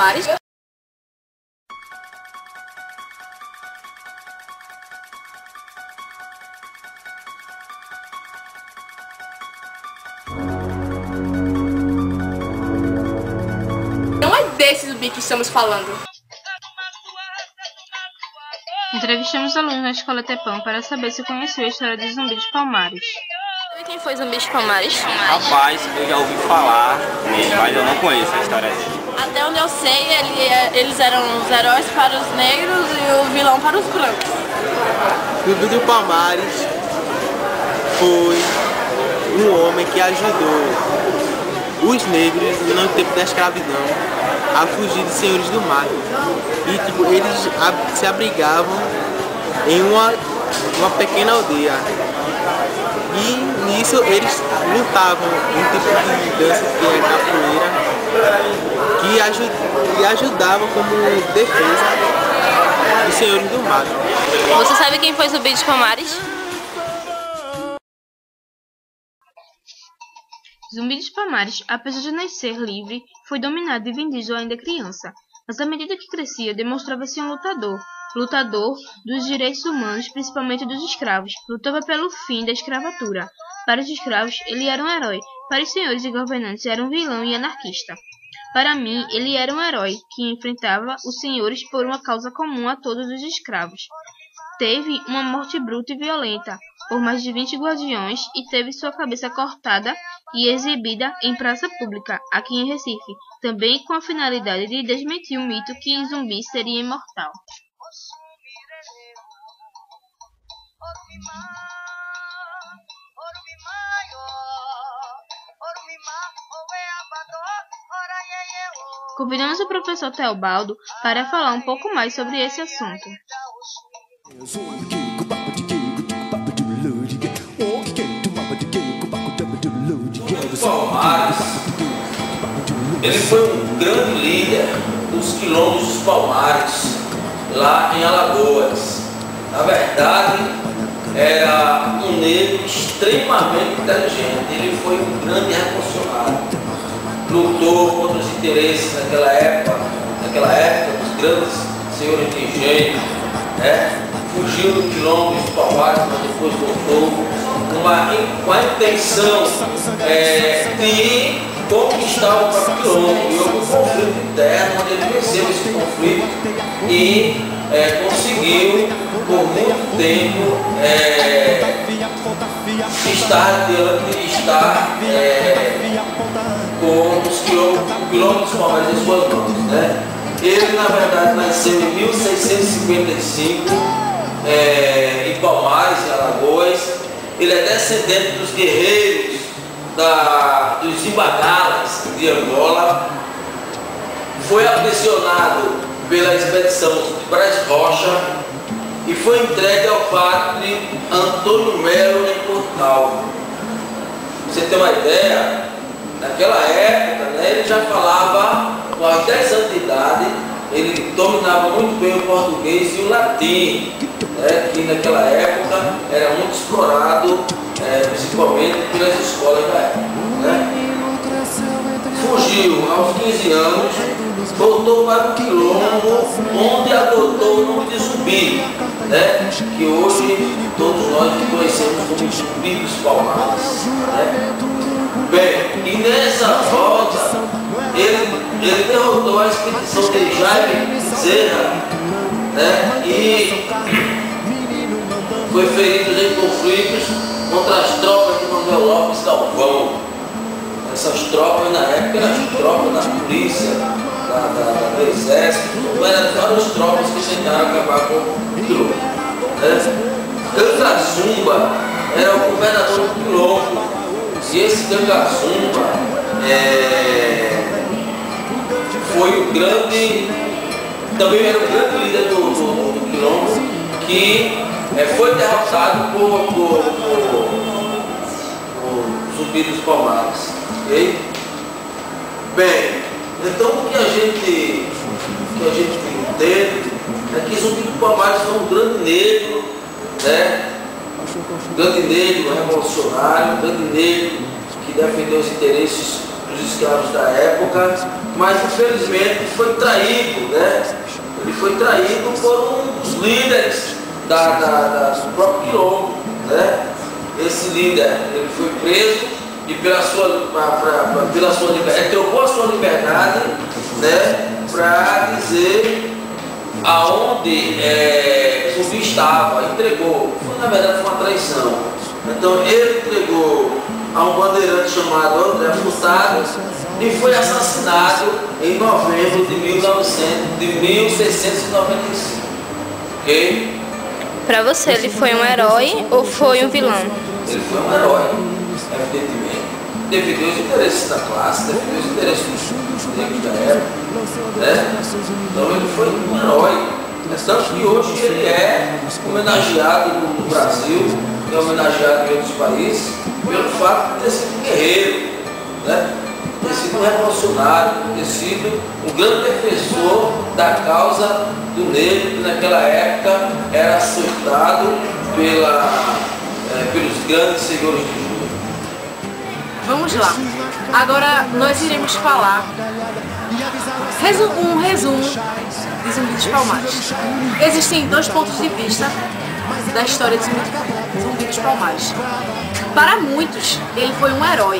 Palmares. Não é desse zumbi que estamos falando. Entrevistamos alunos na Escola Tepão para saber se conheceu a história do Zumbi dos Palmares. Sabe quem foi Zumbi dos Palmares? Rapaz, eu já ouvi falar, mas eu não conheço a história dele. Até onde eu sei, eles eram os heróis para os negros e o vilão para os brancos. Zumbi dos Palmares foi um homem que ajudou os negros no tempo da escravidão a fugir de senhores do mato. E tipo, eles se abrigavam em uma pequena aldeia. E nisso eles lutavam um tipo de dança que é capoeira, que ajudava como defesa dos senhores do mato. Você sabe quem foi Zumbi dos Palmares? Zumbi dos Palmares, apesar de nascer livre, foi dominado e vendido ainda criança, mas à medida que crescia demonstrava-se um lutador dos direitos humanos, principalmente dos escravos, lutava pelo fim da escravatura. Para os escravos, ele era um herói, para os senhores e governantes era um vilão e anarquista. Para mim, ele era um herói que enfrentava os senhores por uma causa comum a todos os escravos. Teve uma morte bruta e violenta por mais de 20 guardiões e teve sua cabeça cortada e exibida em praça pública, aqui em Recife, também com a finalidade de desmentir o mito que zumbi seria imortal. Convidamos o professor Teobaldo para falar um pouco mais sobre esse assunto. Palmares, ele foi um grande líder dos quilombos dos Palmares, lá em Alagoas. Na verdade, era um negro extremamente inteligente, ele foi um grande revolucionário. Lutou contra os interesses naquela época dos grandes senhores de engenho, né? Fugiu do quilombo dos Palmares, mas depois voltou com a intenção de conquistar o próprio quilombo. E houve um conflito interno, onde ele venceu esse conflito e conseguiu, por muito tempo, estar com os quilombos dos Palmares em suas mãos, né? Ele, na verdade, nasceu em 1655, em Palmares, em Alagoas. Ele é descendente dos guerreiros dos Zimbagalas de Angola. Foi aprisionado pela expedição de Braz Rocha e foi entregue ao padre Antônio Melo em Portugal. Pra você ter uma ideia, naquela época, né, ele já falava com aos 10 anos de idade, ele dominava muito bem o português e o latim, né, que naquela época era muito explorado, principalmente pelas escolas da época. Né. Fugiu aos 15 anos, voltou para o quilombo, onde adotou o nome de Zumbi, né, que hoje todos nós conhecemos como Zumbi dos Palmares. Né. Bem, e nessa volta, ele derrotou a expedição de Jaime Bezerra, né, e foi ferido em conflitos contra as tropas de Manuel Lopes Galvão. Essas tropas, na época, eram as tropas da polícia, do exército, eram várias tropas que tentaram acabar com o quilombo. Cangazumba era o governador do quilombo, e esse Cangazumba foi o grande, também era o grande líder do quilombo, que foi derrotado por Zumbi dos Palmares. Okay? Bem, então o que a gente entende é que Zumbi dos Palmares foi um grande negro, né? Um grande negro revolucionário, um grande negro que defendeu os interesses dos escravos da época, mas infelizmente foi traído, né? Ele foi traído por um dos líderes do próprio quilombo, né? Esse líder, ele foi preso e pela sua liberdade, trocou a sua liberdade, né, para dizer aonde Zumbi estava, entregou. Na verdade foi uma traição. Então ele entregou a um bandeirante chamado André Furtado e foi assassinado em novembro de 1695. Ok? Pra você, ele foi um herói ou foi um vilão? Ele foi um herói, evidentemente. Devido aos interesses da classe, devido aos interesses dos negros da época, né? Então ele foi um herói. Tanto que hoje ele é homenageado no Brasil, é homenageado em outros países, pelo fato de ter sido um guerreiro, né? Ter sido um revolucionário, ter sido um grande defensor da causa do negro, que naquela época era açoitado pelos grandes senhores de Juda. Vamos lá. Agora nós iremos falar um resumo de Zumbi dos Palmares. Existem dois pontos de vista da história de Zumbi dos Palmares. Para muitos, ele foi um herói,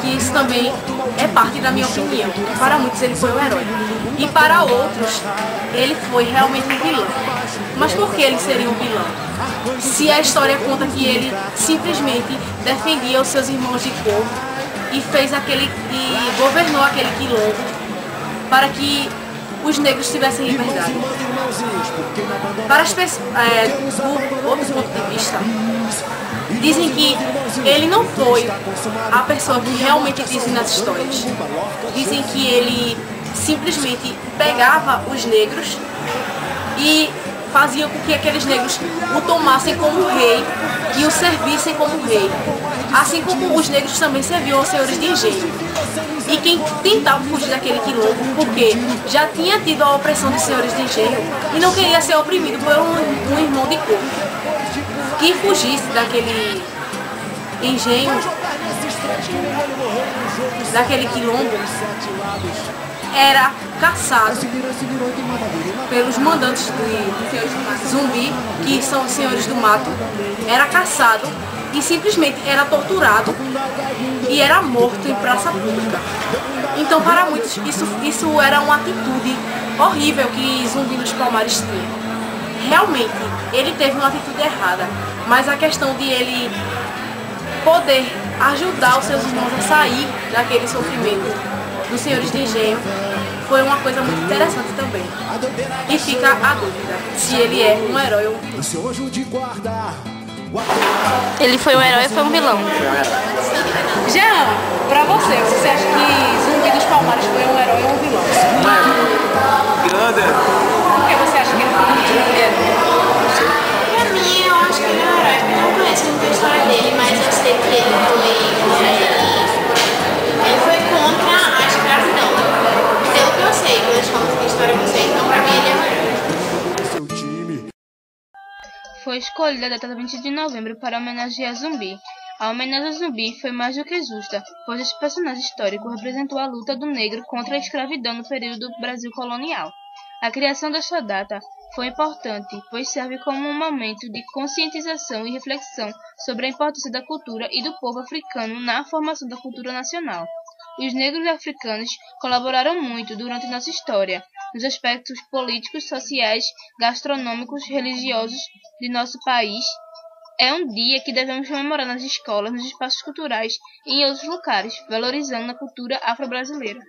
que isso também é parte da minha opinião. Para muitos ele foi um herói. E para outros, ele foi realmente um vilão. Mas por que ele seria um vilão? Se a história conta que ele simplesmente defendia os seus irmãos de cor e governou aquele quilombo para que os negros tivessem liberdade. Para as pessoas, do outro ponto de vista, dizem que ele não foi a pessoa que realmente dizem nas histórias. Dizem que ele simplesmente pegava os negros e fazia com que aqueles negros o tomassem como rei e o servissem como rei. Assim como os negros também serviam aos senhores de engenho. E quem tentava fugir daquele quilombo, porque já tinha tido a opressão dos senhores de engenho e não queria ser oprimido por um irmão de cor, que fugisse daquele engenho, daquele quilombo, era caçado pelos mandantes de Zumbi, que são os senhores do mato, era caçado e simplesmente era torturado e era morto em praça pública. Então, para muitos, isso era uma atitude horrível que Zumbi dos Palmares tinha. Realmente, ele teve uma atitude errada, mas a questão de ele poder ajudar os seus irmãos a sair daquele sofrimento dos senhores de engenho foi uma coisa muito interessante também. E fica a dúvida se ele é um herói ou um vilão. Ele foi um herói ou foi um vilão? Jean, pra você acha que Zumbi dos Palmares foi um herói ou um vilão? Grande. Por que você acha que ele foi um herói? Pra mim, eu acho que ele é um herói, porque eu não conheço muito a história dele, mas eu sei que ele foi contra a escravidão. Pelo que eu sei, quando eles falam da história que eu sei, então pra mim ele é um herói. Foi escolhida a data de 20 de novembro para homenagear Zumbi. A homenagem a Zumbi foi mais do que justa, pois esse personagem histórico representou a luta do negro contra a escravidão no período do Brasil colonial. A criação desta data foi importante, pois serve como um momento de conscientização e reflexão sobre a importância da cultura e do povo africano na formação da cultura nacional. Os negros africanos colaboraram muito durante nossa história, nos aspectos políticos, sociais, gastronômicos, religiosos de nosso país. É um dia que devemos comemorar nas escolas, nos espaços culturais e em outros lugares, valorizando a cultura afro-brasileira.